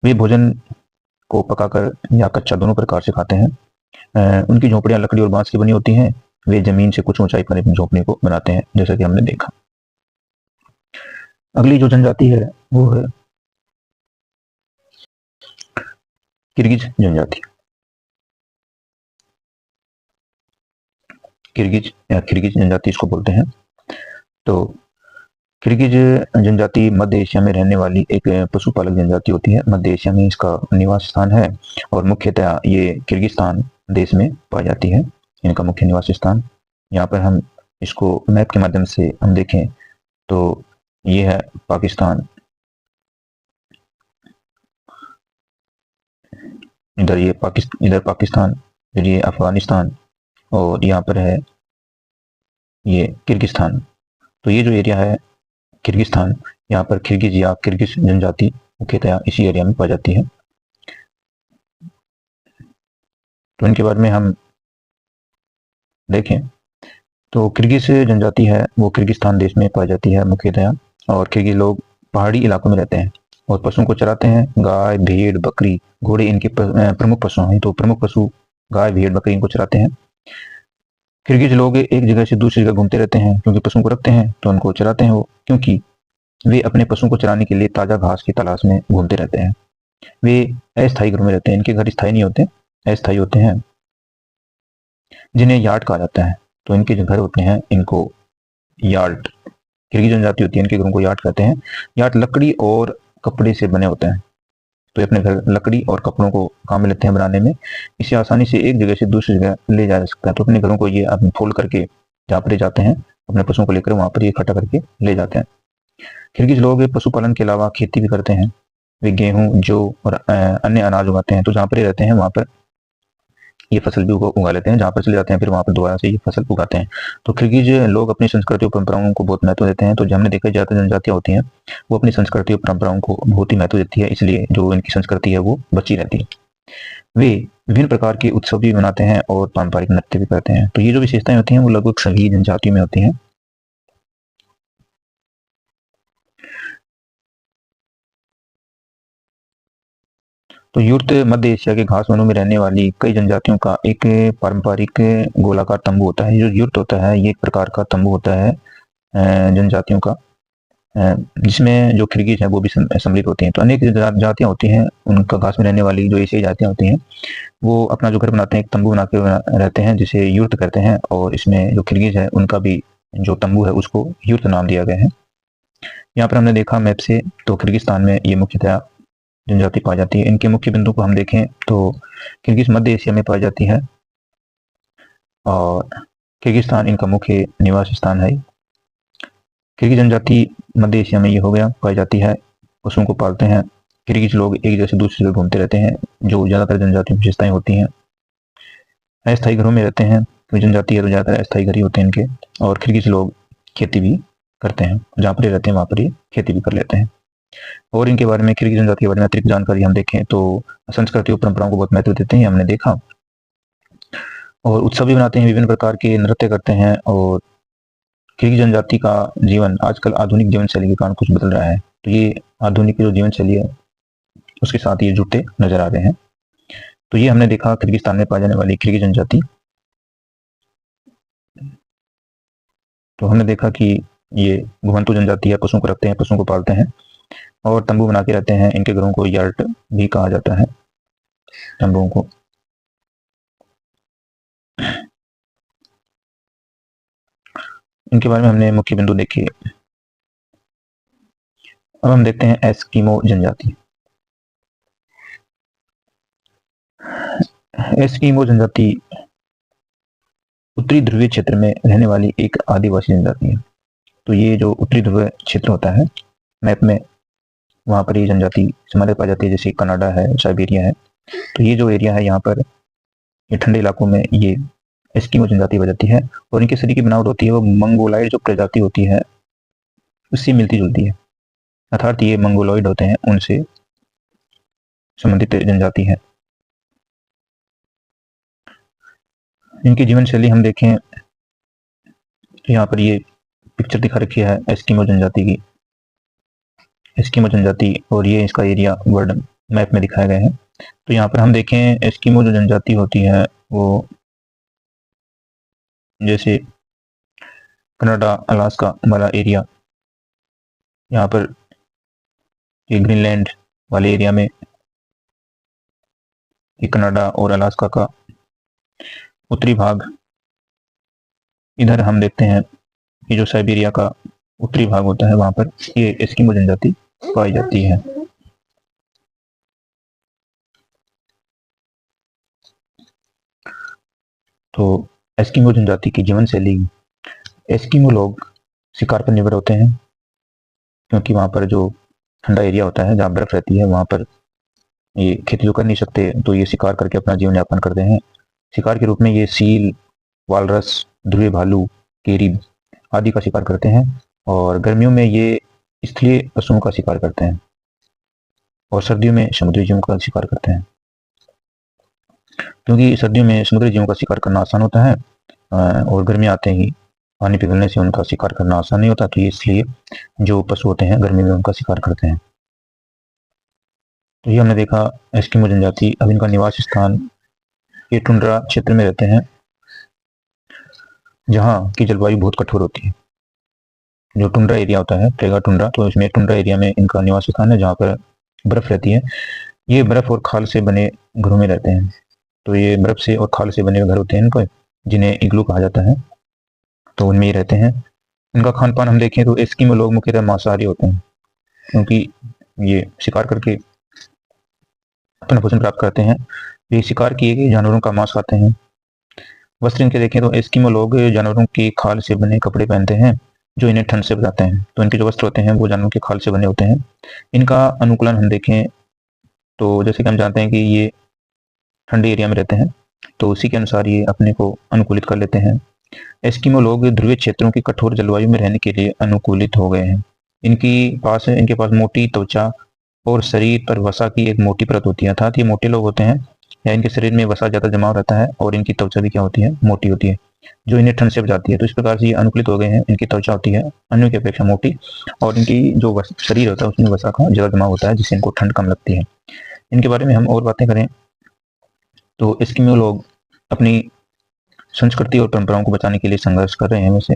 वे भोजन को पकाकर या कच्चा दोनों प्रकार से खाते हैं। उनकी झोपड़ियां लकड़ी और बांस की बनी होती हैं। वे जमीन से कुछ ऊंचाई पर अपनी झोपड़ी को बनाते हैं, जैसा कि हमने देखा। अगली जो जनजाति है वो है किर्गिज जनजाति। किर्गिज जनजाति इसको बोलते हैं। तो किर्गिज जनजाति मध्य एशिया में रहने वाली एक पशुपालक जनजाति होती है। मध्य एशिया में इसका निवास स्थान है और मुख्यतः ये किर्गिस्तान देश में पाई जाती है, इनका मुख्य निवास स्थान। यहाँ पर हम इसको मैप के माध्यम से हम देखें तो ये है पाकिस्तान, इधर पाकिस्तान, फिर ये अफगानिस्तान और यहाँ पर है ये किर्गिस्तान। तो ये जो एरिया है किर्गिस्तान, यहाँ पर किर्गिज या किर्गिज जनजाति मुख्यतः इसी एरिया में पाई जाती है। तो इनके बारे में हम देखें तो किर्गिज जनजाति है वो किर्गिस्तान देश में पाई जाती है मुख्यतः। और किर्गिज लोग पहाड़ी इलाकों में रहते हैं और पशुओं को चराते हैं। गाय भेड़ बकरी घोड़े इनके प्रमुख पशु हैं। तो प्रमुख पशु गाय भेड़ बकरी इनको चराते हैं। किर्गिज लोग एक जगह से दूसरी जगह घूमते रहते हैं, क्योंकि पशुओं को रखते हैं तो उनको चराते हैं वो, क्योंकि वे अपने पशुओं को चराने के लिए ताज़ा घास की तलाश में घूमते रहते हैं। वे अस्थायी घरों में रहते हैं, इनके घर स्थायी नहीं होते, अस्थायी होते हैं, जिन्हें यार्ड कहा जाता है। तो इनके जो घर होते हैं इनको यार्ड, किर्गिज जनजाति होती है, इनके घरों को यार्ड कहते हैं। यार्ड लकड़ी और कपड़े से बने होते हैं, तो ये अपने घर लकड़ी और कपड़ों को काम में लेते हैं बनाने में। इसे आसानी से एक जगह से दूसरी जगह ले जा सकता है, तो अपने घरों को ये आप फोल्ड करके जहाँ पर जाते हैं अपने पशुओं को लेकर वहां पर ये इकट्ठा करके ले जाते हैं। किर्गिज लोग पशुपालन के अलावा खेती भी करते हैं। वे गेहूं, जौ और अन्य अनाज उगाते हैं। तो जहाँ पर रहते हैं वहां पर ये फसल भी उगा लेते हैं, जहाँ पर चले जाते हैं फिर वहां पर दोबारा से ये फसल उगाते हैं। तो किर्गिज लोग अपनी संस्कृति और परंपराओं को बहुत महत्व देते हैं। तो हमने देखा ज्यादातर जनजातियां होती हैं वो अपनी संस्कृति और परंपराओं को बहुत ही महत्व देती है, इसलिए जो इनकी संस्कृति है वो बची रहती है। वे विभिन्न प्रकार के उत्सव भी मनाते हैं और पारंपरिक नृत्य भी करते हैं। तो ये जो विशेषताएं होती हैं वो लगभग सभी जनजातियों में होती हैं। तो यूर्त मध्य एशिया के घास वनों में रहने वाली कई जनजातियों का एक पारंपरिक गोलाकार तंबू होता है। जो यूर्त होता है ये एक प्रकार का तंबू होता है जनजातियों का, जिसमें जो किर्गिज है वो भी सम्मिलित होती हैं। तो अनेक जातियां होती हैं, उनका घास में रहने वाली जो एशियाई जातियां होती हैं वो अपना जो घर बनाते हैं एक तंबू बना के रहते हैं, जिसे यूर्त कहते हैं। और इसमें जो किर्गिज है उनका भी जो तंबू है उसको यूर्त नाम दिया गया है। यहाँ पर हमने देखा मैप से, तो किर्गिस्तान में ये मुख्यतः जनजाति पाई जाती है। इनके मुख्य बिंदु को हम देखें तो किर्गिज मध्य एशिया में पाई जाती है और किर्गिस्तान इनका मुख्य निवास स्थान है। किर्गिज जनजाति मध्य एशिया में ये हो गया पाई जाती है, पशुओं को पालते हैं। किर्गिज लोग एक जगह से दूसरी जगह घूमते रहते हैं, जो ज्यादातर जनजाति विशेषताएं होती हैं। अस्थायी घरों में रहते हैं, कोई जनजाति है तो ज्यादातर अस्थायी घर ही होते हैं इनके। और किर्गिज लोग खेती भी करते हैं, जहाँ पर रहते हैं वहां पर ये खेती भी कर लेते हैं। और इनके बारे में, किर्गिज जनजाति के बारे में अतिरिक्त जानकारी हम देखें तो संस्कृति और परंपराओं को बहुत महत्व देते हैं, हमने देखा। और उत्सव भी मनाते हैं, विभिन्न प्रकार के नृत्य करते हैं। और किर्गिज जनजाति का जीवन आजकल आधुनिक जीवन शैली के कारण कुछ बदल रहा है, तो ये आधुनिक जो जीवन शैली है उसके साथ ये जुड़ते नजर आ रहे हैं। तो ये हमने देखा किर्गिस्तान में पाई जाने वाली किर्गिज जनजाति। तो हमने देखा कि ये घुमंतु जनजाति है, पशुओं को रखते हैं, पशुओं को पालते हैं और तंबू बना के रहते हैं। इनके घरों को यार्ड भी कहा जाता है, तंबुओं को। इनके बारे में हमने मुख्य बिंदु देखे। अब हम देखते हैं एस्किमो जनजाति। एस्किमो जनजाति उत्तरी ध्रुवीय क्षेत्र में रहने वाली एक आदिवासी जनजाति है। तो ये जो उत्तरी ध्रुवीय क्षेत्र होता है मैप में, वहां पर ये जनजाति समाधि पाई जाती है, जैसे कनाडा है, साइबेरिया है। तो ये जो एरिया है यहाँ पर, ये ठंडे इलाकों में ये एस्किमो जनजाति पाई जाती है। और इनके शरीर की बनावट होती है वो मंगोलाइड जो प्रजाति होती है उससे मिलती जुलती है, अर्थात ये मंगोलॉइड होते हैं, उनसे संबंधित जनजाति है। इनकी जीवन शैली हम देखें तो यहाँ पर ये पिक्चर दिखा रखी है एस्किमो जनजाति की, एस्किमो जनजाति, और ये इसका एरिया वर्ल्ड मैप में दिखाया गया है। तो यहाँ पर हम देखें एस्किमो जो जनजाति होती है वो जैसे कनाडा, अलास्का वाला एरिया, यहाँ पर ये ग्रीनलैंड वाले एरिया में ये कनाडा और अलास्का का उत्तरी भाग, इधर हम देखते हैं ये जो साइबेरिया का उत्तरी भाग होता है वहां पर ये एस्किमो जनजाति पाई जाती है। तो एस्किमो जनजाति की जीवन शैली, एस्किमो लोग शिकार पर निर्भर होते हैं, क्योंकि वहां पर जो ठंडा एरिया होता है जहाँ बर्फ रहती है वहां पर ये खेती तो कर नहीं सकते, तो ये शिकार करके अपना जीवन यापन करते हैं। शिकार के रूप में ये सील, वालरस, ध्रुवीय भालू, केरी आदि का शिकार करते हैं। और गर्मियों में ये स्थलीय पशुओं का शिकार करते हैं और सर्दियों में समुद्री जीवों का शिकार करते हैं। क्योंकि सर्दियों में समुद्री जीवों का शिकार करना आसान होता है और गर्मी आते ही पानी पिघलने से उनका शिकार करना आसान नहीं होता, तो ये इसलिए जो पशु होते हैं गर्मी में उनका शिकार करते हैं। तो ये हमने देखा एस्किमो जनजाति। अब इनका निवास स्थान ये टुंड्रा क्षेत्र में रहते हैं जहाँ की जलवायु बहुत कठोर होती है। जो टुंड्रा एरिया होता है, टेगा टुंड्रा, तो इसमें टुंड्रा एरिया में इनका निवास स्थान है जहाँ पर बर्फ रहती है। ये बर्फ और खाल से बने घरों में रहते हैं। तो ये बर्फ से और खाल से बने हुए घर होते हैं इनको, जिन्हें इग्लू कहा जाता है, तो उनमें ये रहते हैं। इनका खान पान हम देखें तो एस्किमो लोग मुख्यतः मांसाहारी होते हैं, क्योंकि ये शिकार करके अपना भोजन प्राप्त करते हैं। ये शिकार किए गए जानवरों का मांस खाते हैं। वस्त्र इनके देखें तो एस्किमो लोग जानवरों की खाल से बने कपड़े पहनते हैं जो इन्हें ठंड से बचाते हैं। तो इनके जो वस्त्र होते हैं वो जानवरों की खाल से बने होते हैं। इनका अनुकूलन हम देखें तो जैसे कि हम जानते हैं कि ये ठंडे एरिया में रहते हैं, तो उसी के अनुसार ये अपने को अनुकूलित कर लेते हैं। एस्किमो लोग ध्रुवीय क्षेत्रों की कठोर जलवायु में रहने के लिए अनुकूलित हो गए हैं। इनके पास मोटी त्वचा और शरीर पर वसा की एक मोटी परत होती है, अर्थात ये मोटे लोग होते हैं या इनके शरीर में वसा ज्यादा जमा रहता है और इनकी त्वचा भी क्या होती है, मोटी होती है, जो इन्हें ठंड से बचाती है। तो इस प्रकार से ये अनुकूलित हो गए हैं। इनकी त्वचा होती है अन्यों की अपेक्षा मोटी और इनकी जो शरीर होता है उसमें वसा का ज्यादा जमा होता है, जिससे इनको ठंड कम लगती है। इनके बारे में हम और बातें करें तो एस्किमो लोग अपनी संस्कृति और परंपराओं को बचाने के लिए संघर्ष कर रहे हैं। वैसे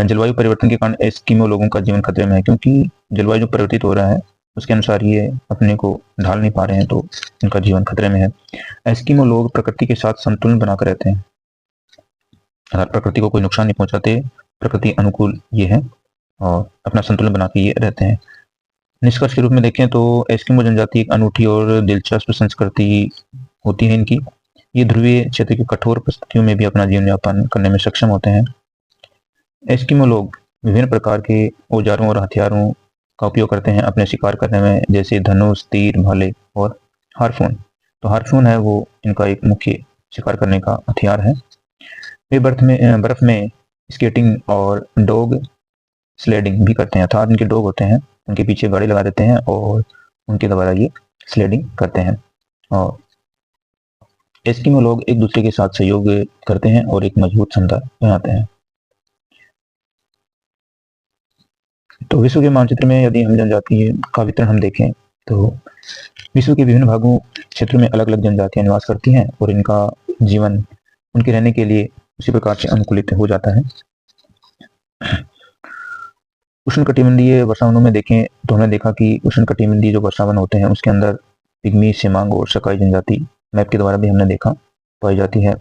जलवायु परिवर्तन के कारण एस्किमो लोगों का जीवन खतरे में है, क्योंकि जलवायु जो परिवर्तित हो रहा है उसके अनुसार ये अपने को ढाल नहीं पा रहे हैं, तो इनका जीवन खतरे में है। एस्किमो लोग प्रकृति के साथ संतुलन बनाकर रहते हैं, अगर प्रकृति को कोई नुकसान नहीं पहुंचाते, प्रकृति अनुकूल ये है और अपना संतुलन बना के ये रहते हैं। निष्कर्ष के रूप में देखें तो एस्किमो जनजाति एक अनूठी और दिलचस्प संस्कृति होती है इनकी। ये ध्रुवीय क्षेत्र की कठोर परिस्थितियों में भी अपना जीवन यापन करने में सक्षम होते हैं। एस्किमो लोग विभिन्न प्रकार के औजारों और हथियारों का उपयोग करते हैं अपने शिकार करने में, जैसे धनुष, तीर, भाले और हार्पून। तो हार्पून है वो इनका एक मुख्य शिकार करने का हथियार है। वे बर्फ में स्केटिंग और डॉग स्लेडिंग भी करते हैं, अर्थात इनके डॉग होते हैं, उनके पीछे गाड़ी लगा देते हैं और उनके द्वारा ये स्लेडिंग करते हैं। और एस्किमो लोग एक दूसरे के साथ सहयोग करते हैं और एक मजबूत समुदाय बनाते हैं। तो विश्व के मानचित्र में यदि हम जनजाति का वितरण हम देखें तो विश्व के विभिन्न भागों क्षेत्रों में अलग अलग जनजातियां निवास करती हैं और इनका जीवन उनके रहने के लिए उसी प्रकार से अनुकूलित हो जाता है। उष्णकटिबंधीय वर्षावनों में देखें तो हमने देखा कि उष्णकटिबंधीय जो वर्षावन होते हैं उसके अंदर पिग्मी, सेमांग और सकाई जनजाति मैप के द्वारा भी हमने देखा पाई जाती है।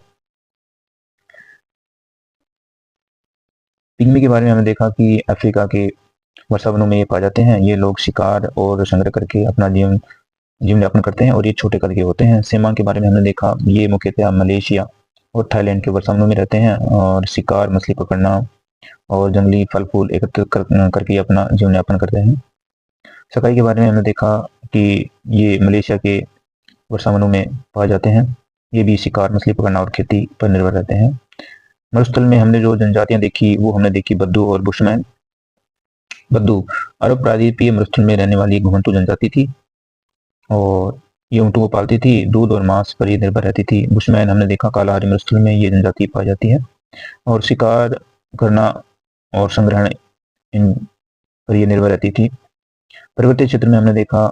पिग्मी के बारे में हमने देखा कि अफ्रीका के वर्षावनों में ये पाए जाते हैं। ये लोग शिकार और संग्रह करके अपना जीवन यापन करते हैं और ये छोटे कद के होते हैं। सेमांग के बारे में हमने देखा, ये मुख्यतः मलेशिया और थाईलैंड के वर्षावनों में रहते हैं और शिकार, मछली पकड़ना और जंगली फल फूल एकत्रित करके अपना जीवन यापन करते हैं। सकाई के बारे में हमने देखा कि ये मलेशिया के वर्षावनों में पाए जाते हैं। ये भी शिकार, मछली पकड़ना और खेती पर निर्भर रहते हैं। मरुस्थल में हमने जो जनजातियां देखी वो हमने देखी बद्दू और बुशमैन। बद्दू अरब प्रायद्वीपीय मरुस्थल में रहने वाली एक घुमंतु जनजाति थी और ये ऊँटों को पालती थी, दूध और मांस पर ये निर्भर रहती थी। बुशमैन हमने देखा कालाहारी मरुस्थल में ये जनजाति पाई जाती है और शिकार करना और संग्रहण इन पर ये निर्भर रहती थी। पर्वतीय क्षेत्र में हमने देखा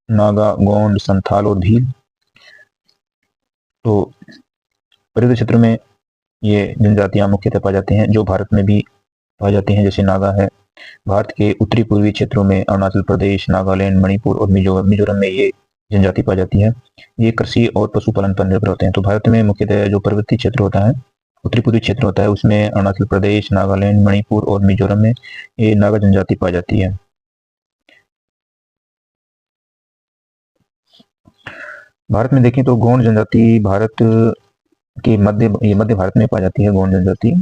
नागा, गोंड, संथाल और भील। तो पर्वतीय क्षेत्र में ये जनजातियां मुख्यतः पाई जाती हैं जो भारत में भी पाई जाती हैं, जैसे नागा है। भारत के उत्तरी पूर्वी क्षेत्रों में अरुणाचल प्रदेश, नागालैंड, मणिपुर और मिजोरम में ये जनजाति पाई जाती है। ये कृषि और पशुपालन पर निर्भर होते हैं। तो भारत में मुख्यतः जो पर्वतीय क्षेत्र होता है, उत्तरी पूर्वी क्षेत्र होता है, उसमें अरुणाचल प्रदेश, नागालैंड, मणिपुर और मिजोरम में ये नागा जनजाति पाई जाती है। भारत में देखें तो गोंड जनजाति भारत के मध्य भारत में पाई जाती है। गोंड जनजाति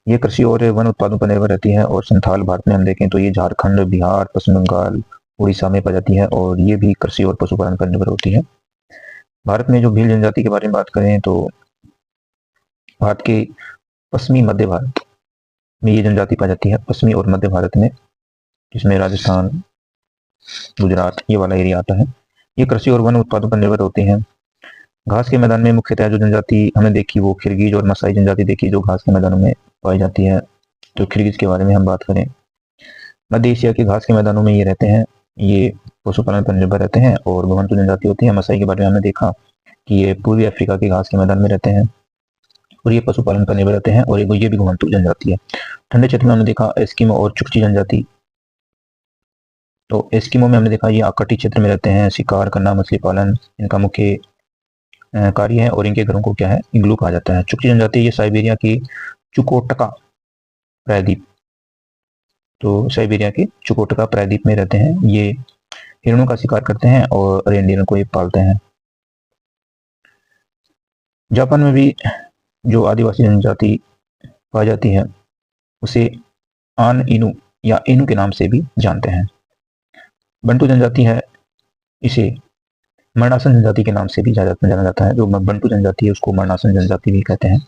ये कृषि और वन उत्पादों पर निर्भर रहती है। और संथाल भारत में हम देखें तो ये झारखंड, बिहार, पश्चिम बंगाल, उड़ीसा में पाई जाती है और ये भी कृषि और पशुपालन पर निर्भर होती है। भारत में जो भील जनजाति के बारे में बात करें तो भारत के पश्चिमी मध्य भारत में ये जनजाति पाई जाती है, पश्चिमी और मध्य भारत में, जिसमें राजस्थान, गुजरात ये वाला एरिया आता है। ये कृषि और वन उत्पादों पर निर्भर होते हैं। घास के मैदान में मुख्यतः जो जनजाति हमने देखी वो खिरगिज और मसाई जनजाति देखी जो घास के मैदानों में पाई जाती है। तो खिरगिज के बारे में हम बात करें, मध्य एशिया के घास के मैदानों में ये रहते हैं, ये पशुपालन पर निर्भर रहते हैं और घुमंतु जनजाति होती है। मसाई के बारे में हमने देखा कि ये पूर्वी अफ्रीका के घास के मैदान में रहते हैं और ये पशुपालन पर निर्भर रहते हैं और ये भी घुमंतु जनजाति है। ठंडे क्षेत्र में हमने देखा एस्किमो और चुकची जनजाति। तो एस्किमो में हमने देखा ये आर्कटिक क्षेत्र में रहते हैं, शिकार करना, मछली पालन इनका मुख्य कार्य है और इनके घरों को क्या है, इग्लू कहा जाता है। चुकची जनजाति ये साइबेरिया की चुकोटका प्रायद्वीप, तो साइबेरिया के चुकोटका प्रायद्वीप में रहते हैं। ये हिरणों का शिकार करते हैं और रेनडियर को ये पालते हैं। जापान में भी जो आदिवासी जनजाति पाई जाती है उसे आन इनु या इनु के नाम से भी जानते हैं। बंटू जनजाति है, इसे मरणासन जनजाति के नाम से भी जाना जाता है। जो बंटू जनजाति है उसको मरणासन जनजाति भी कहते हैं।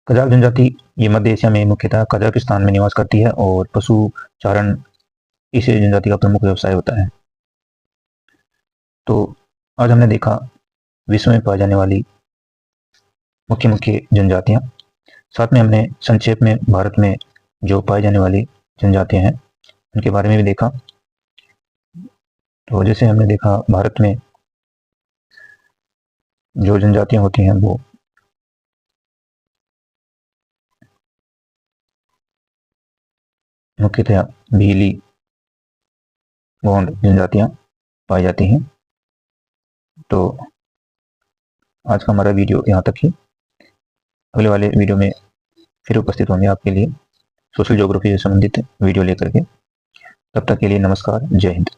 कजाक जनजाति ये मध्य एशिया में मुख्यतः कजाकिस्तान में निवास करती है और पशु चारण इस जनजाति का प्रमुख व्यवसाय होता है। तो आज हमने देखा विश्व में पाई जाने वाली मुख्य मुख्य जनजातियां, साथ में हमने संक्षेप में भारत में जो पाई जाने वाली जनजातियां हैं उनके बारे में भी देखा। तो जैसे हमने देखा भारत में जो जनजातियां होती हैं वो मुख्यतः भीली गोंड जनजातियां पाई जाती हैं। तो आज का हमारा वीडियो यहाँ तक ही। अगले वाले वीडियो में फिर उपस्थित होंगे आपके लिए सोशल ज्योग्राफी से संबंधित वीडियो लेकर के। तब तक के लिए नमस्कार, जय हिंद।